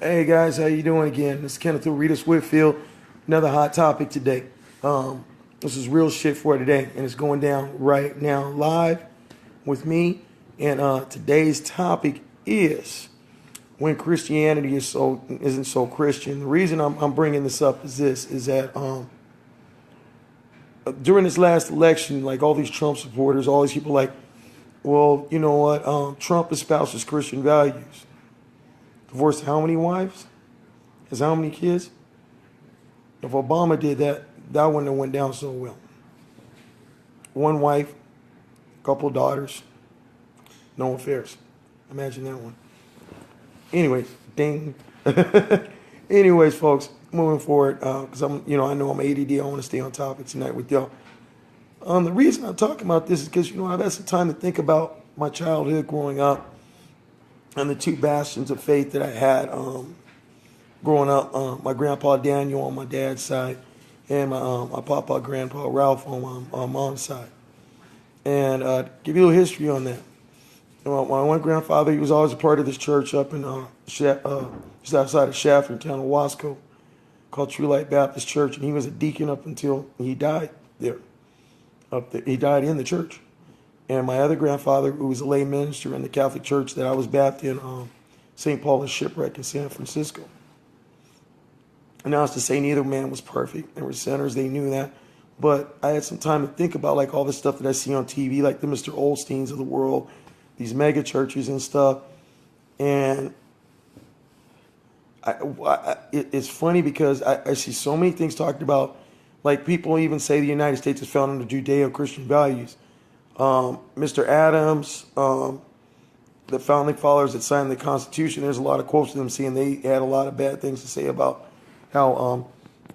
Hey guys, how you doing again? This is Kenneth Reedus Whitfield. Another hot topic today. This is real shit for today, and it's going down right now live with me. And today's topic is when Christianity isn't so Christian. The reason I'm bringing this up is that during this last election, like all these Trump supporters, all these people like, well, you know what? Trump espouses Christian values. Divorced how many wives? Has how many kids? If Obama did that, that wouldn't have went down so well. One wife, couple of daughters, no affairs. Imagine that one. Anyways, ding. Anyways, folks, moving forward, because I know I'm ADD. I want to stay on topic tonight with y'all. The reason I'm talking about this is because I've had some time to think about my childhood growing up and the two bastions of faith that I had growing up. My grandpa Daniel on my dad's side, and my papa grandpa Ralph on my mom's side. And give you a little history on that. My one grandfather, he was always a part of this church up in just outside of Shafford, town of Wasco, called True Light Baptist Church, and he was a deacon up until he died there. He died in the church. And my other grandfather, who was a lay minister in the Catholic Church that I was baptized in, St. Paul and Shipwreck in San Francisco. And now it's to say neither man was perfect. They were sinners. They knew that. But I had some time to think about like all the stuff that I see on TV, like the Mr. Olsteins of the world, these mega churches and stuff. And it's funny because I see so many things talked about, like people even say the United States is founded on Judeo-Christian values. Mr. Adams, the founding fathers that signed the Constitution, there's a lot of quotes of them saying they had a lot of bad things to say about how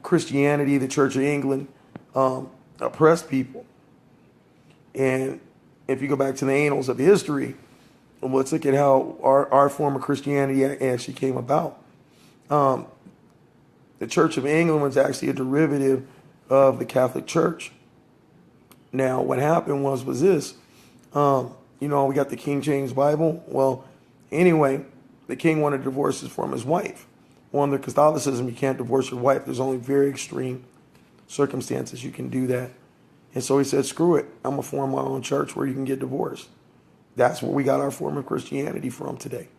Christianity, the Church of England, oppressed people. And if you go back to the annals of history, let's look at how our form of Christianity actually came about. The Church of England was actually a derivative of the Catholic Church. Now, what happened was this. We got the King James Bible. Well, anyway, the king wanted divorces from his wife. Well, under Catholicism, you can't divorce your wife. There's only very extreme circumstances you can do that. And so he said, screw it. I'm going to form my own church where you can get divorced. That's where we got our form of Christianity from today.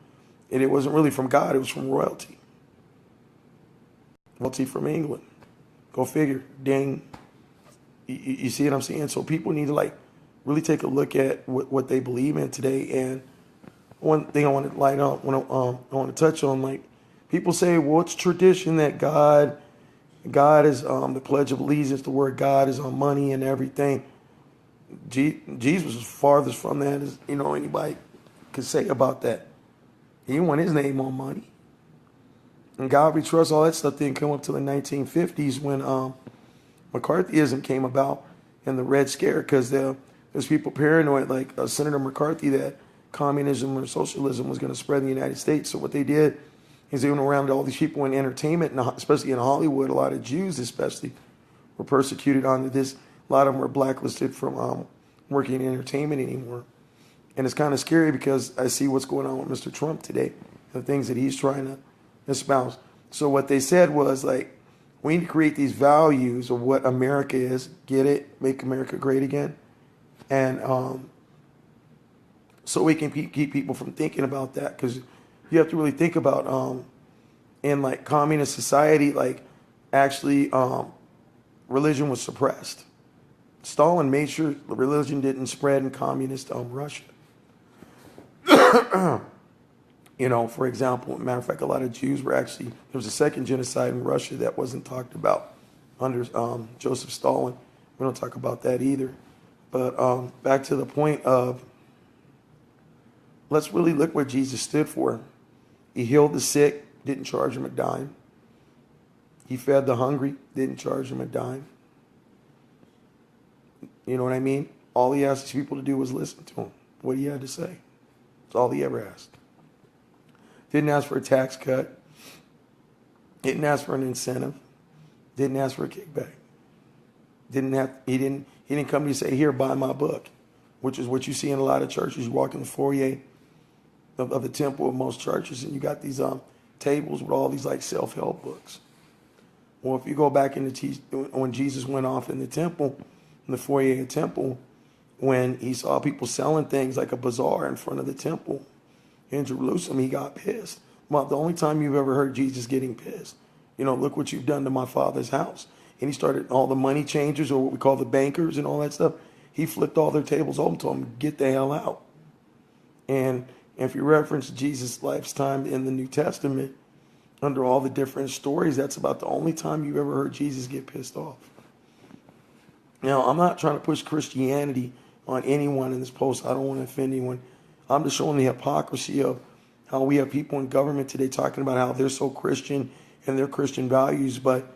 And it wasn't really from God. It was from royalty. Royalty from England. Go figure. Ding. You see what I'm saying? So people need to really take a look at what they believe in today. And one thing I want to light up, I want to touch on, people say, well, it's tradition that God is the Pledge of Allegiance. The word God is on money and everything. Jesus was farthest from that as anybody could say about that. He didn't want his name on money. And God we trust, all that stuff didn't come up till the 1950s when McCarthyism came about and the Red Scare, because there's people paranoid, like Senator McCarthy, that communism or socialism was going to spread in the United States. So what they did is they went around to all these people in entertainment, and especially in Hollywood, a lot of Jews especially were persecuted under this. A lot of them were blacklisted from working in entertainment anymore. And it's kind of scary because I see what's going on with Mr. Trump today, the things that he's trying to espouse. So what they said was we need to create these values of what America is. Get it? Make America great again. And so we can keep people from thinking about that, because you have to really think about in communist society, actually religion was suppressed. Stalin made sure religion didn't spread in communist Russia. For example, matter of fact, a lot of Jews were actually, there was a second genocide in Russia that wasn't talked about under Joseph Stalin. We don't talk about that either. But back to the point of, let's really look what Jesus stood for. He healed the sick, didn't charge him a dime. He fed the hungry, didn't charge him a dime. You know what I mean? All he asked his people to do was listen to him, what he had to say. That's all he ever asked. Didn't ask for a tax cut. Didn't ask for an incentive. Didn't ask for a kickback. He didn't come to you and say, here, buy my book, which is what you see in a lot of churches. You walk in the foyer of the temple of most churches, and you got these tables with all these like self-help books. Well, if you go back when Jesus went off in the temple, in the foyer of the temple, when he saw people selling things like a bazaar in front of the temple in Jerusalem, he got pissed. Well, the only time you've ever heard Jesus getting pissed, look what you've done to my Father's house. And he started all the money changers, or what we call the bankers and all that stuff. He flipped all their tables over and told them, get the hell out. And if you reference Jesus' lifetime in the New Testament, under all the different stories, that's about the only time you've ever heard Jesus get pissed off. Now, I'm not trying to push Christianity on anyone in this post. I don't want to offend anyone. I'm just showing the hypocrisy of how we have people in government today talking about how they're so Christian and their Christian values, but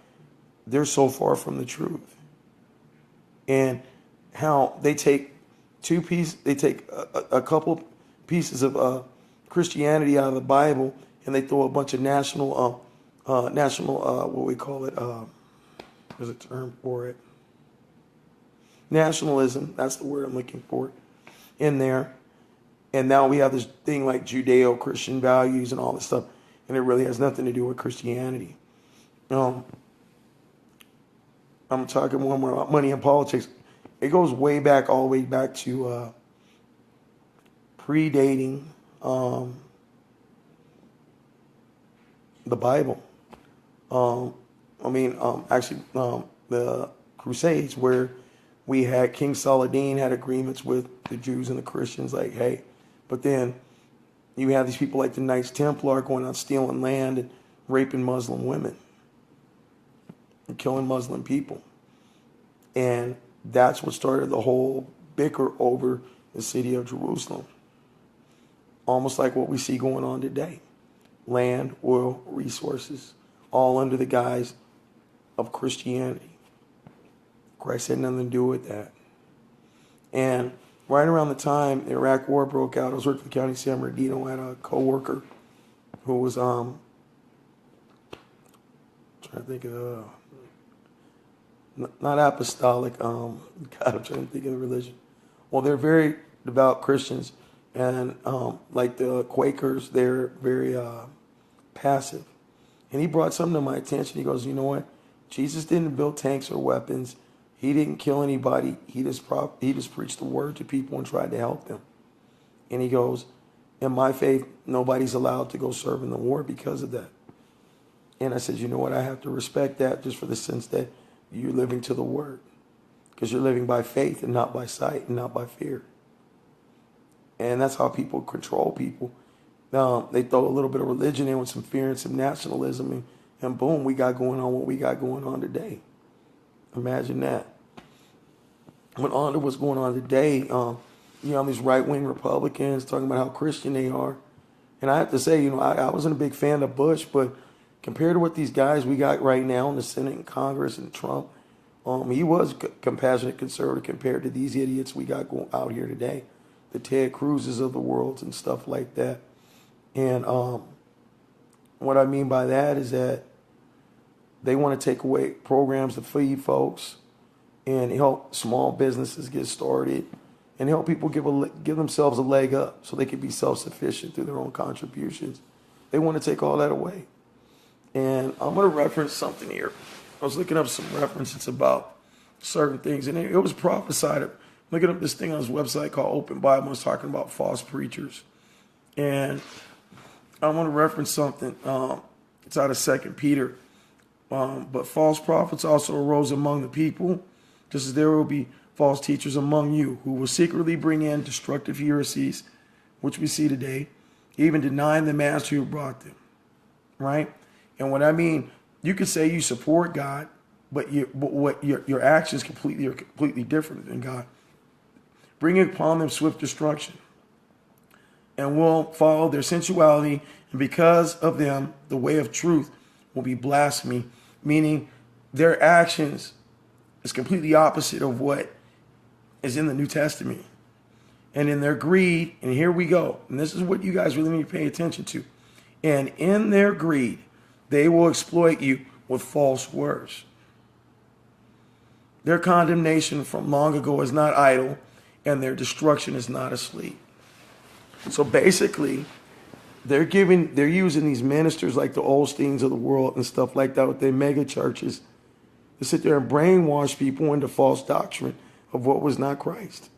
they're so far from the truth. And how they take a couple pieces of Christianity out of the Bible, and they throw a bunch of national, what we call it, there's a term for it. Nationalism, that's the word I'm looking for, in there. And now we have this thing like Judeo-Christian values and all this stuff, and it really has nothing to do with Christianity. I'm talking more about money and politics. It goes way back, all the way back to predating the Bible. The Crusades, where we had King Saladin had agreements with the Jews and the Christians, like, hey, but then you have these people like the Knights Templar going out stealing land and raping Muslim women and killing Muslim people. And that's what started the whole bicker over the city of Jerusalem. Almost like what we see going on today. Land, oil, resources, all under the guise of Christianity. Christ had nothing to do with that. And right around the time the Iraq War broke out, I was working in County San Bernardino. I had a co-worker who was, trying to think of, not apostolic, God, I'm trying to think of the religion. Well, they're very devout Christians, and like the Quakers, they're very passive. And he brought something to my attention. He goes, you know what? Jesus didn't build tanks or weapons. He didn't kill anybody. He just preached the word to people and tried to help them. And he goes, in my faith, nobody's allowed to go serve in the war because of that. And I said, you know what? I have to respect that, just for the sense that you're living to the word. Because you're living by faith and not by sight and not by fear. And that's how people control people. They throw a little bit of religion in with some fear and some nationalism, and boom, we got going on what we got going on today. Imagine that. But under what's going on today, these right-wing Republicans talking about how Christian they are. And I have to say, I wasn't a big fan of Bush, but compared to what these guys we got right now in the Senate and Congress and Trump, he was compassionate conservative compared to these idiots we got going out here today, the Ted Cruz's of the world and stuff like that. And what I mean by that is that they want to take away programs to feed folks and help small businesses get started and help people give themselves a leg up so they can be self-sufficient through their own contributions. They want to take all that away. And I'm going to reference something here. I was looking up some references about certain things, and it was prophesied. Looking up this thing on his website called Open Bible. I was talking about false preachers. And I want to reference something. It's out of 2 Peter. But false prophets also arose among the people, just as there will be false teachers among you, who will secretly bring in destructive heresies, which we see today, even denying the master who brought them. Right? And what I mean, you could say you support God, but your actions are completely different than God. Bringing upon them swift destruction, and will follow their sensuality, and because of them, the way of truth will be blasphemy, meaning their actions is completely opposite of what is in the New Testament. And in their greed, and here we go, and this is what you guys really need to pay attention to, and in their greed, they will exploit you with false words. Their condemnation from long ago is not idle, and their destruction is not asleep. So basically, they're using these ministers like the Olsteins of the world and stuff like that with their mega churches to sit there and brainwash people into false doctrine of what was not Christ.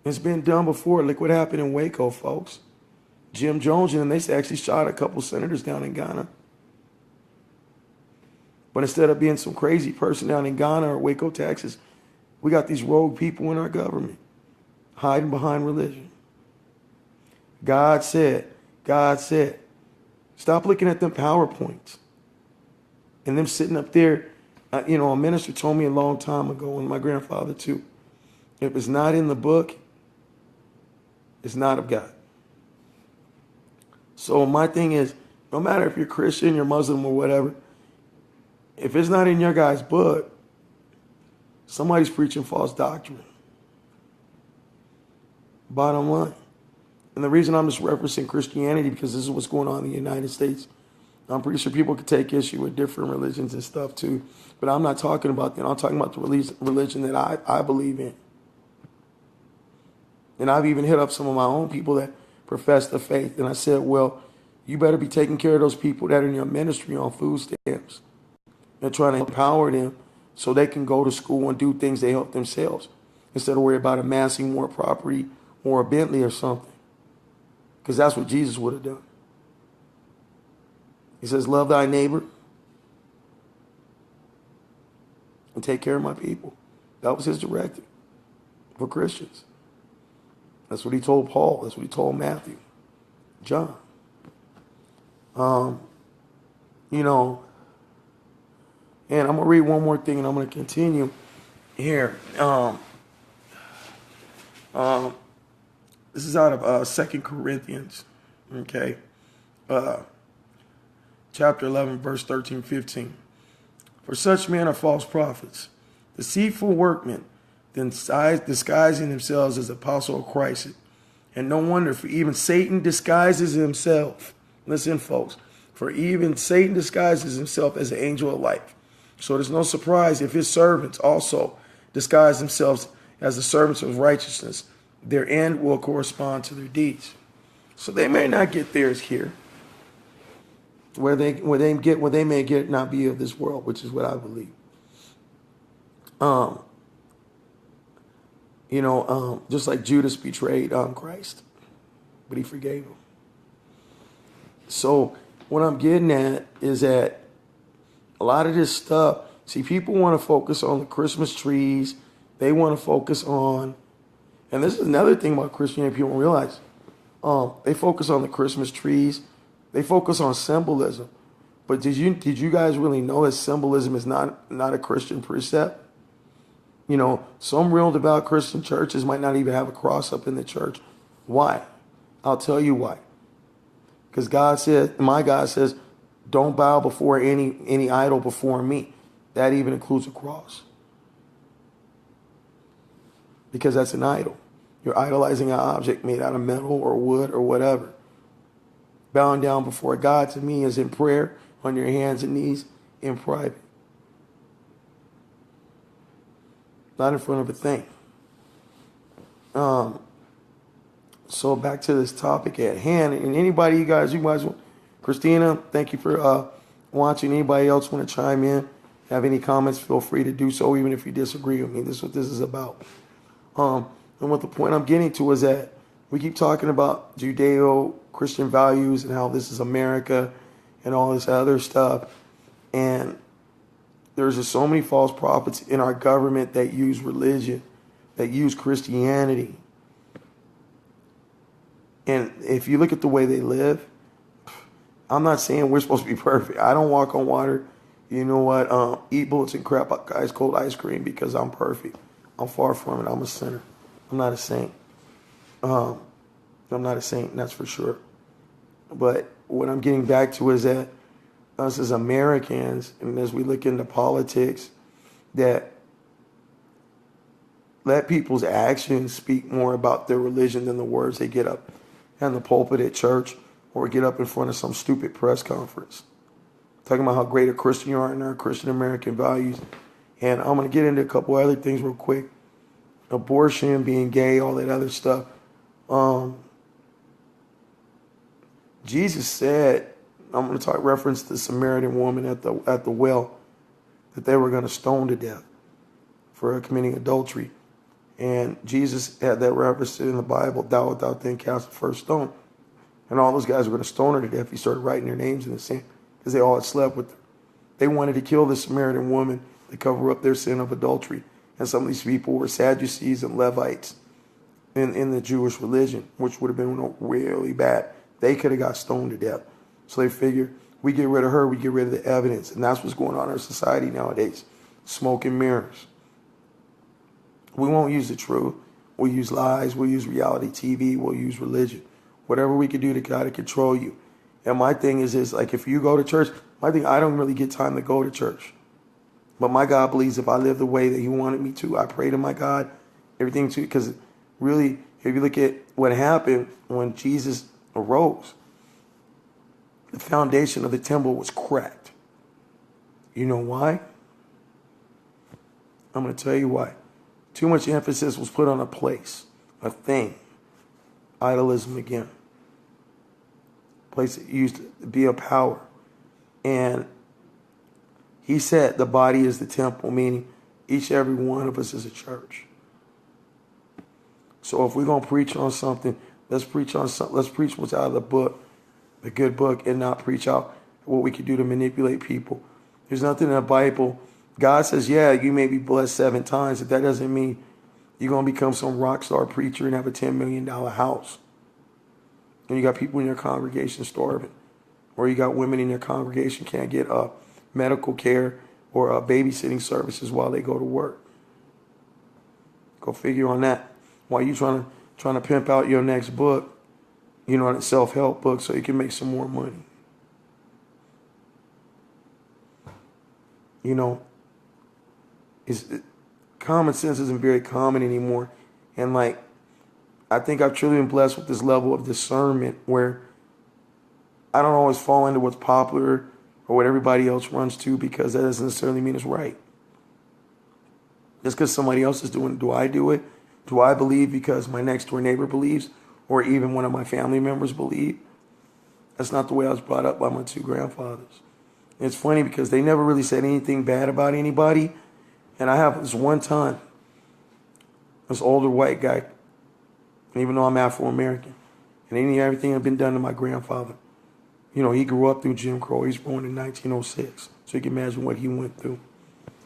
It's been done before. Look what happened in Waco, folks. Jim Jones and they actually shot a couple senators down in Ghana. But instead of being some crazy person down in Ghana or Waco, Texas, we got these rogue people in our government hiding behind religion. God said, stop looking at them PowerPoints and them sitting up there. A minister told me a long time ago, and my grandfather too, if it's not in the book, it's not of God. So my thing is, no matter if you're Christian, you're Muslim, or whatever, if it's not in your guy's book, somebody's preaching false doctrine. Bottom line. And the reason I'm just referencing Christianity, because this is what's going on in the United States. I'm pretty sure people could take issue with different religions and stuff too. But I'm not talking about that. I'm talking about the religion that I believe in. And I've even hit up some of my own people that profess the faith. And I said, well, you better be taking care of those people that are in your ministry on food stamps and trying to empower them so they can go to school and do things they help themselves instead of worry about amassing more property or a Bentley or something. Because that's what Jesus would have done. He says, love thy neighbor and take care of my people. That was his directive for Christians. That's what he told Paul. That's what he told Matthew, John. And I'm going to read one more thing and I'm going to continue here. This is out of 2 Corinthians, okay? Chapter 11, verse 13, 15. For such men are false prophets, deceitful workmen, disguising themselves as apostle of Christ. And no wonder, for even Satan disguises himself. Listen, folks. For even Satan disguises himself as an angel of light. So there's no surprise if his servants also disguise themselves as the servants of righteousness. Their end will correspond to their deeds. So they may not get theirs here. Where they may get not be of this world, which is what I believe. Just like Judas betrayed Christ, but he forgave him. So what I'm getting at is that a lot of this stuff, see, people want to focus on the Christmas trees. They want to focus on, and this is another thing about Christianity people don't realize. They focus on the Christmas trees. They focus on symbolism. But did you guys really know that symbolism is not a Christian precept? Some real devout Christian churches might not even have a cross up in the church. Why? I'll tell you why. Because my God says, don't bow before any idol before me. That even includes a cross. Because that's an idol. You're idolizing an object made out of metal or wood or whatever. Bowing down before God to me is in prayer, on your hands and knees, in private. Not in front of a thing. So back to this topic at hand. And anybody, you guys, Christina, thank you for watching. Anybody else want to chime in? Have any comments, feel free to do so, even if you disagree with me. This is what this is about. And what the point I'm getting to is that we keep talking about Judeo-Christian values and how this is America and all this other stuff. And there's just so many false prophets in our government that use religion, that use Christianity. And if you look at the way they live, I'm not saying we're supposed to be perfect. I don't walk on water. You know what? Eat bullets and crap ice cold ice cream because I'm perfect. I'm far from it. I'm a sinner. I'm not a saint. I'm not a saint, that's for sure. But what I'm getting back to is that us as Americans, and as we look into politics, that let people's actions speak more about their religion than the words they get up in the pulpit at church or get up in front of some stupid press conference. Talking about how great a Christian you are and our Christian American values. And I'm going to get into a couple other things real quick. Abortion, being gay, all that other stuff. Um, Jesus said, I'm going to talk reference to the Samaritan woman at the well, that they were going to stone to death for committing adultery. And Jesus had that reference in the Bible, thou without then cast the first stone. And all those guys were going to stone her to death. He started writing their names in the sand because they all had slept with her. They wanted to kill the Samaritan woman to cover up their sin of adultery. And some of these people were Sadducees and Levites in the Jewish religion, which would have been really bad. They could have got stoned to death. So they figured, we get rid of her, we get rid of the evidence. And that's what's going on in our society nowadays. Smoke and mirrors. We won't use the truth. We'll use lies. We'll use reality TV. We'll use religion. Whatever we can do to try to control you. And my thing is this, like if you go to church, my thing, I don't really get time to go to church. But my God believes if I live the way that he wanted me to, I pray to my God, everything too. Because really, if you look at what happened when Jesus arose, the foundation of the temple was cracked. You know why? I'm going to tell you why. Too much emphasis was put on a place, a thing. Idolism again. Place that used to be a power. And he said the body is the temple, meaning each and every one of us is a church. So if we're going to preach on something, let's preach on something. Let's preach what's out of the book, the good book, and not preach out what we can do to manipulate people. There's nothing in the Bible. God says, yeah, you may be blessed 7 times, but that doesn't mean you're going to become some rock star preacher and have a $10 million house. And you got people in your congregation starving. Or you got women in your congregation can't get medical care or babysitting services while they go to work. Go figure on that. While you trying to pimp out your next book, you know, a self-help book so you can make some more money. You know, common sense isn't very common anymore. And like, I think I've truly been blessed with this level of discernment where I don't always fall into what's popular or what everybody else runs to, because that doesn't necessarily mean it's right. Just because somebody else is doing it, do I do it? Do I believe because my next door neighbor believes, or even one of my family members believe? That's not the way I was brought up by my 2 grandfathers. And it's funny because they never really said anything bad about anybody. And I have this one time, this older white guy, and even though I'm Afro-American, and everything had been done to my grandfather. You know, he grew up through Jim Crow. He was born in 1906. So you can imagine what he went through.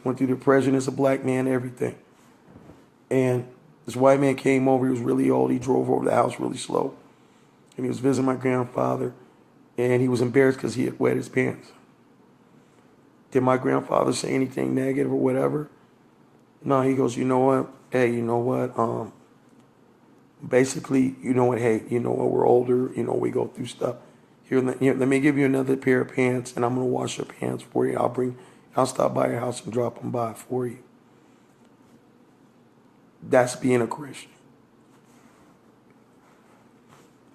Went through depression as a black man, everything. And this white man came over. He was really old. He drove over the house really slow. And he was visiting my grandfather. And he was embarrassed because he had wet his pants. Did my grandfather say anything negative or whatever? No, he goes, you know what? Hey, you know what? Basically, you know what? Hey, you know what? We're older. You know, we go through stuff. Here, let me give you another pair of pants, and I'm going to wash your pants for you. I'll stop by your house and drop them by for you. That's being a Christian.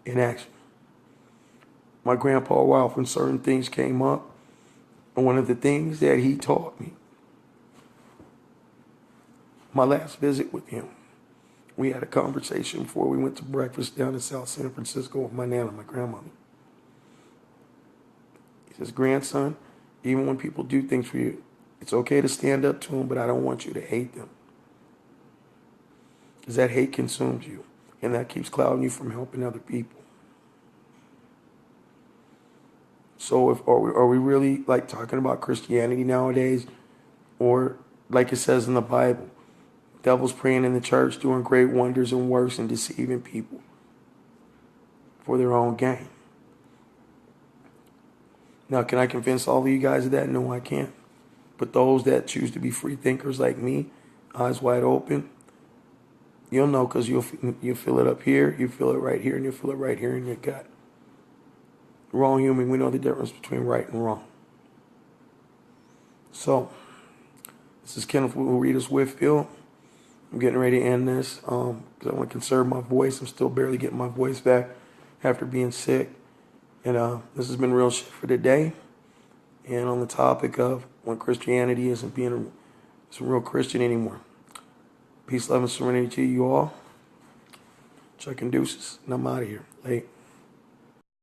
In action. My grandpa, when certain things came up, and one of the things that he taught me, my last visit with him, we had a conversation before we went to breakfast down in South San Francisco with my nana, my grandmother. He says, grandson, even when people do things for you, it's okay to stand up to them, but I don't want you to hate them. Because that hate consumes you, and that keeps clouding you from helping other people. So are we really like talking about Christianity nowadays? Or like it says in the Bible, devils praying in the church, doing great wonders and works and deceiving people for their own gain. Now, can I convince all of you guys of that? No, I can't. But those that choose to be free thinkers like me, eyes wide open, you'll know, because you'll feel it up here, you feel it right here, and you'll feel it right here in your gut. We're all human. We know the difference between right and wrong. So, this is Kenneth Readers Whitfield. I'm getting ready to end this because I want to conserve my voice. I'm still barely getting my voice back after being sick. And this has been Real Shit for today. And on the topic of when Christianity isn't being a real Christian anymore. Peace, love, and serenity to you all. Chucking deuces, and I'm out of here. Late.